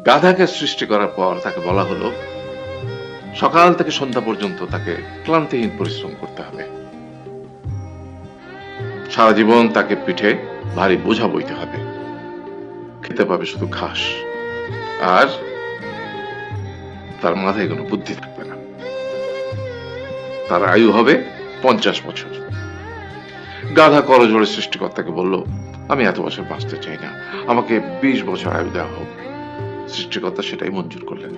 গাধাকে সৃষ্টি করার পর তাকে বলা হলো সকাল থেকে সন্ধ্যা পর্যন্ত তাকে ক্লান্তিহীন পরিশ্রম করতে হবে, সারা জীবন তাকে পিঠে ভারী বোঝা বইতে হবে, খেতে পাবে শুধু ঘাস, আর তার মাথায় কোনো বুদ্ধি থাকবে না। তার আয়ু হবে 50 বছর। গাধা করজোড়ে সৃষ্টিকর্তাকে বলল, আমি এত বছর বাঁচতে চাই না, আমাকে 20 বছর আয়ু দেওয়া হোক। সৃষ্টিকর্তা সেটাই মঞ্জুর করলেন।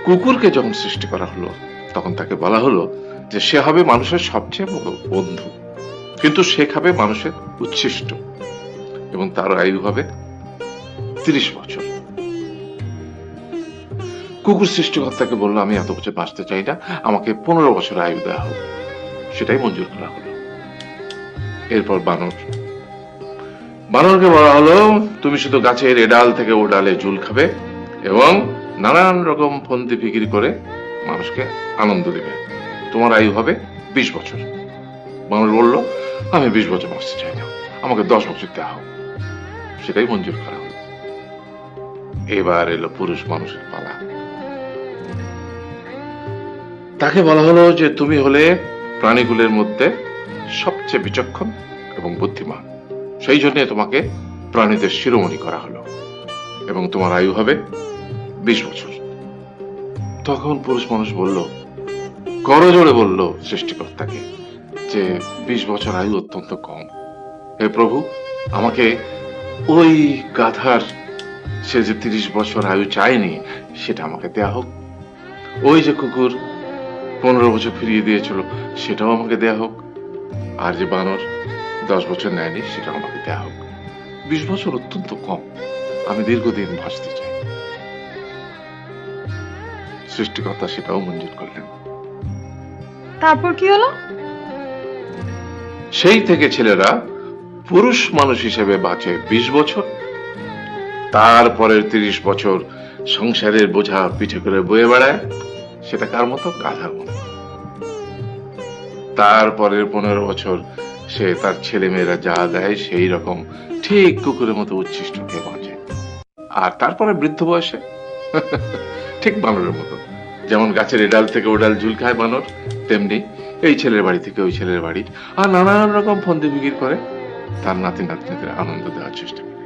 কুকুরকে যখন সৃষ্টি করা হলো তখন তাকে বলা হলো যে সে হবে মানুষের সবচেয়ে বড় বন্ধু, কিন্তু সে খাবে মানুষের উচ্ছিষ্ট, এবং তার আয়ু হবে 30 বছর। কুকুর সৃষ্টিকর্তাকে বললো, আমি এত বছর বাঁচতে চাই না, আমাকে 15 বছর আয়ু দেওয়া হোক। সেটাই মঞ্জুর করা হলো। এরপর বানরকে বলা হলো, তুমি শুধু গাছের এ ডাল থেকে ও ডালে ঝুল খাবে এবং নানান রকম ফন্দি ফিকির করে মানুষকে আনন্দ দেবে, তোমার আয়ু হবে 20 বছর। বানর বলল, আমি 20 বছর বাঁচতে চাই না, আমাকে 10 বছর দেওয়া হোক। সেটাই মঞ্জুর করা হলো। এবার এলো পুরুষ মানুষের পালা। তাকে বলা হলো যে তুমি হলে প্রাণীগুলোর মধ্যে সবচেয়ে বিচক্ষণ এবং বুদ্ধিমান, সেই জন্য তোমাকে প্রাণীদের শিরোমণি করা হলো এবং তোমার আয়ু হবে 20 বছর। তখন পুরুষ মানুষ বলল, করজোড়ে বলল সৃষ্টিকর্তাকে যে 20 বছর আয়ু অত্যন্ত কম, হে প্রভু, আমাকে ওই গাধার সে যে 30 বছর আয়ু চায়নি সেটা আমাকে দেয়া হোক, ওই যে কুকুর 15 বছর ফিরিয়ে দিয়েছিল সেটাও আমাকে দেয়া হোক, আর যে বানর 10 বছর নেয়নি সেটাও আমাকে দেয়া হোক। 20 বছর অত্যন্ত কম, আমি দীর্ঘদিন বাঁচতে চাই। সৃষ্টিকর্তা সেটাও মঞ্জুর করলেন। তারপর কি হলো? সেই থেকে ছেলেরা পুরুষ মানুষ হিসেবে বাঁচে 20 বছর, তারপরের 30 বছর সংসারের বোঝা পিঠে করে বয়ে বেড়ায়, সেটা কার মতো? গাধার মতো। তারপরের 15 বছর সে তার ছেলে মেয়েরা যা দেয় সেই রকম ঠিক কুকুরের মতো উচ্ছিষ্ট খেয়ে বাঁচে। আর তারপরে বৃদ্ধ বয়সে ঠিক বানরের মতো, যেমন গাছের এডাল থেকে ওডাল ঝুল খায় বানর, তেমনি এই ছেলের বাড়ি থেকে ওই ছেলের বাড়ি, আর নানান রকম ফন্দি ফিকির করে তার নাতি নাতনিদের আনন্দ দেওয়ার চেষ্টা করে।